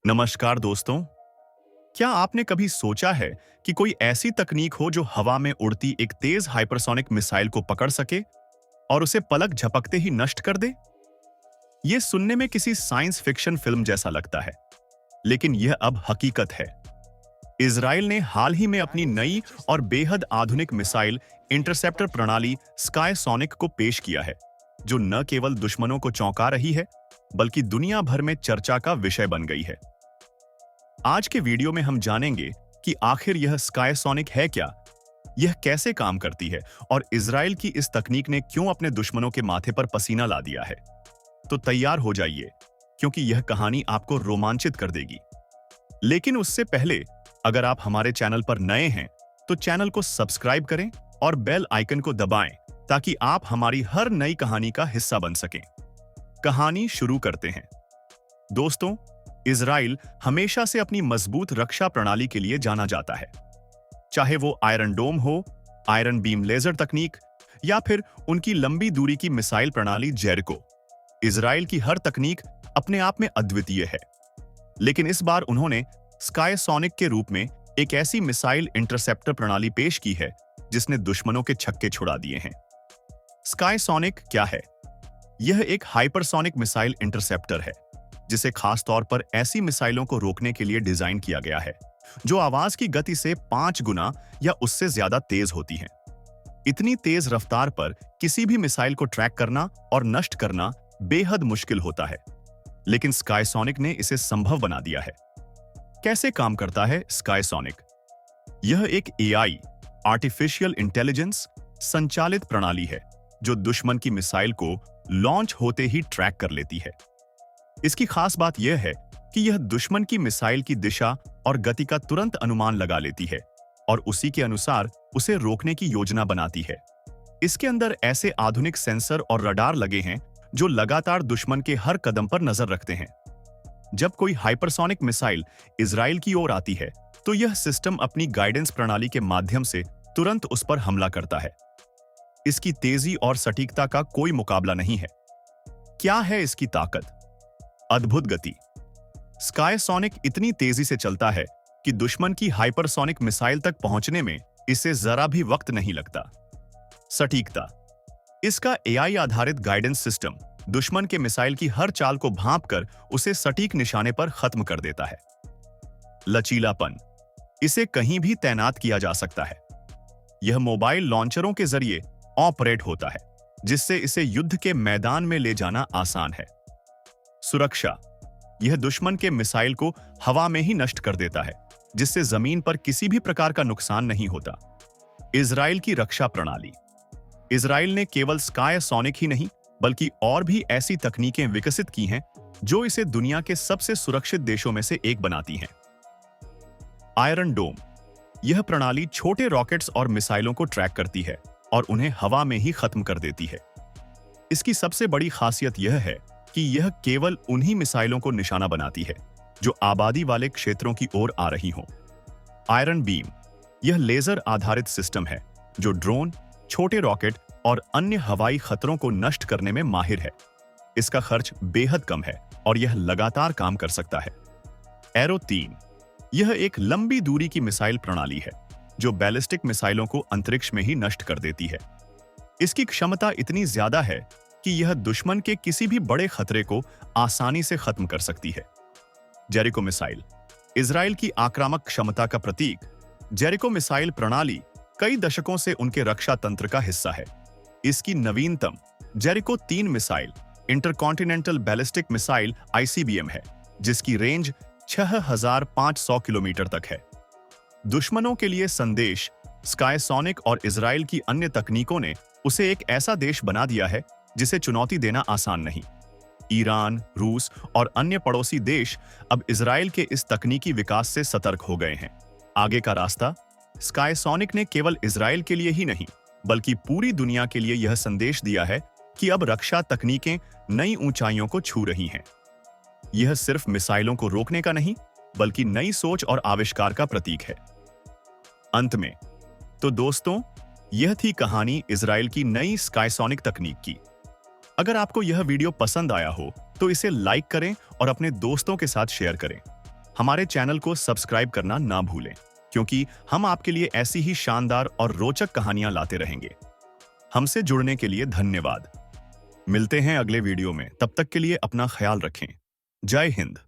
नमस्कार दोस्तों। क्या आपने कभी सोचा है कि कोई ऐसी तकनीक हो जो हवा में उड़ती एक तेज हाइपरसोनिक मिसाइल को पकड़ सके और उसे पलक झपकते ही नष्ट कर दे? यह सुनने में किसी साइंस फिक्शन फिल्म जैसा लगता है, लेकिन यह अब हकीकत है। इजराइल ने हाल ही में अपनी नई और बेहद आधुनिक मिसाइल इंटरसेप्टर प्रणाली स्काई सोनिक को पेश किया है, जो न केवल दुश्मनों को चौंका रही है, बल्कि दुनिया भर में चर्चा का विषय बन गई है। आज के वीडियो में हम जानेंगे कि आखिर यह स्काई सोनिक है क्या, यह कैसे काम करती है और इजराइल की इस तकनीक ने क्यों अपने दुश्मनों के माथे पर पसीना ला दिया है। तो तैयार हो जाइए, क्योंकि यह कहानी आपको रोमांचित कर देगी। लेकिन उससे पहले, अगर आप हमारे चैनल पर नए हैं, तो चैनल को सब्सक्राइब करें और बेल आइकन को दबाएं, ताकि आप हमारी हर नई कहानी का हिस्सा बन सकें। कहानी शुरू करते हैं। दोस्तों, इजराइल हमेशा से अपनी मजबूत रक्षा प्रणाली के लिए जाना जाता है। चाहे वो आयरन डोम हो, आयरन बीम लेजर तकनीक, या फिर उनकी लंबी दूरी की मिसाइल प्रणाली जेरिको, इजराइल की हर तकनीक अपने आप में अद्वितीय है। लेकिन इस बार उन्होंने स्काई सोनिक के रूप में एक ऐसी मिसाइल इंटरसेप्टर प्रणाली पेश की है जिसने दुश्मनों के छक्के छुड़ा दिए हैं। स्काई सोनिक क्या है? यह एक हाइपरसोनिक मिसाइल इंटरसेप्टर है, जिसे खास तौर पर ऐसी मिसाइलों को रोकने के लिए डिजाइन किया गया है जो आवाज की गति से 5 गुना या उससे ज्यादा तेज होती हैं। इतनी तेज रफ्तार पर किसी भी मिसाइल को ट्रैक करना और नष्ट करना बेहद मुश्किल होता है, लेकिन स्काई सोनिक ने इसे संभव बना दिया है। कैसे काम करता है स्काई सोनिक? यह एक एआई आर्टिफिशियल इंटेलिजेंस संचालित प्रणाली है जो दुश्मन की मिसाइल को लॉन्च होते ही ट्रैक कर लेती है। इसकी खास बात यह है कि यह दुश्मन की मिसाइल की दिशा और गति का तुरंत अनुमान लगा लेती है और उसी के अनुसार उसे रोकने की योजना बनाती है। इसके अंदर ऐसे आधुनिक सेंसर और रडार लगे हैं जो लगातार दुश्मन के हर कदम पर नजर रखते हैं। जब कोई हाइपरसोनिक मिसाइल इजराइल की ओर आती है, तो यह सिस्टम अपनी गाइडेंस प्रणाली के माध्यम से तुरंत उस पर हमला करता है। इसकी तेजी और सटीकता का कोई मुकाबला नहीं है। क्या है इसकी ताकत? अद्भुत गति। स्काई सोनिक इतनी तेजी से चलता है कि दुश्मन की हाइपरसोनिक मिसाइल तक पहुंचने में इसे जरा भी वक्त नहीं लगता। सटीकता। इसका एआई आधारित गाइडेंस सिस्टम दुश्मन के मिसाइल की हर चाल को भांपकर उसे सटीक निशाने पर खत्म कर देता है। लचीलापन। इसे कहीं भी तैनात किया जा सकता है। यह मोबाइल लॉन्चरों के जरिए ऑपरेट होता है, जिससे इसे युद्ध के मैदान में ले जाना आसान है। सुरक्षा। यह दुश्मन के मिसाइल को हवा में ही नष्ट कर देता है, जिससे जमीन पर किसी भी प्रकार का नुकसान नहीं होता। इजराइल की रक्षा प्रणाली। इजराइल ने केवल स्काई सोनिक ही नहीं, बल्कि और भी ऐसी तकनीकें विकसित की हैं जो इसे दुनिया के सबसे सुरक्षित देशों में से एक बनाती हैं। आयरन डोम। यह प्रणाली छोटे रॉकेट्स और मिसाइलों को ट्रैक करती है और उन्हें हवा में ही खत्म कर देती है। इसकी सबसे बड़ी खासियत यह है कि यह केवल उन्हीं मिसाइलों को निशाना बनाती है जो आबादी वाले क्षेत्रों की ओर आ रही हों। Iron beam. यह लेजर आधारित सिस्टम है जो ड्रोन, छोटे रॉकेट और अन्य हवाई खतरों को नष्ट करने में माहिर है। इसका खर्च बेहद कम है और यह लगातार काम कर सकता है। एरो 3। यह एक लंबी दूरी की मिसाइल प्रणाली है जो बैलिस्टिक मिसाइलों को अंतरिक्ष में ही नष्ट कर देती है। इसकी क्षमता इतनी ज्यादा है कि यह दुश्मन के किसी भी बड़े खतरे को आसानी से खत्म कर सकती है। Jericho missile. इजराइल की आक्रामक क्षमता का प्रतीक, जेरिको मिसाइल प्रणाली कई दशकों से उनके रक्षा तंत्र का हिस्सा है। इसकी नवीनतम Jericho 3 missile intercontinental ballistic missile ICBM है, जिसकी रेंज 6500 किलोमीटर तक है। दुश्मनों के लिए संदेश। स्काई सोनिक और इजराइल की अन्य तकनीकों ने उसे एक ऐसा देश बना दिया है जिसे चुनौती देना आसान नहीं। ईरान, रूस और अन्य पड़ोसी देश अब इजराइल के इस तकनीकी विकास से सतर्क हो गए हैं। आगे का रास्ता। स्काई सोनिक ने केवल इजराइल के लिए ही नहीं, बल्कि पूरी दुनिया के लिए यह संदेश दिया है कि अब रक्षा तकनीकें नई ऊंचाइयों को छू रही हैं। यह सिर्फ मिसाइलों को रोकने का नहीं, बल्कि नई सोच और आविष्कार का प्रतीक है। अंत में, तो दोस्तों, यह थी कहानी इजराइल की नई स्काई सोनिक तकनीक की। अगर आपको यह वीडियो पसंद आया हो तो इसे लाइक करें और अपने दोस्तों के साथ शेयर करें। हमारे चैनल को सब्सक्राइब करना ना भूलें, क्योंकि हम आपके लिए ऐसी ही शानदार और रोचक कहानियां लाते रहेंगे। हमसे जुड़ने के लिए धन्यवाद। मिलते हैं अगले वीडियो में, तब तक के लिए अपना ख्याल रखें। जय हिंद।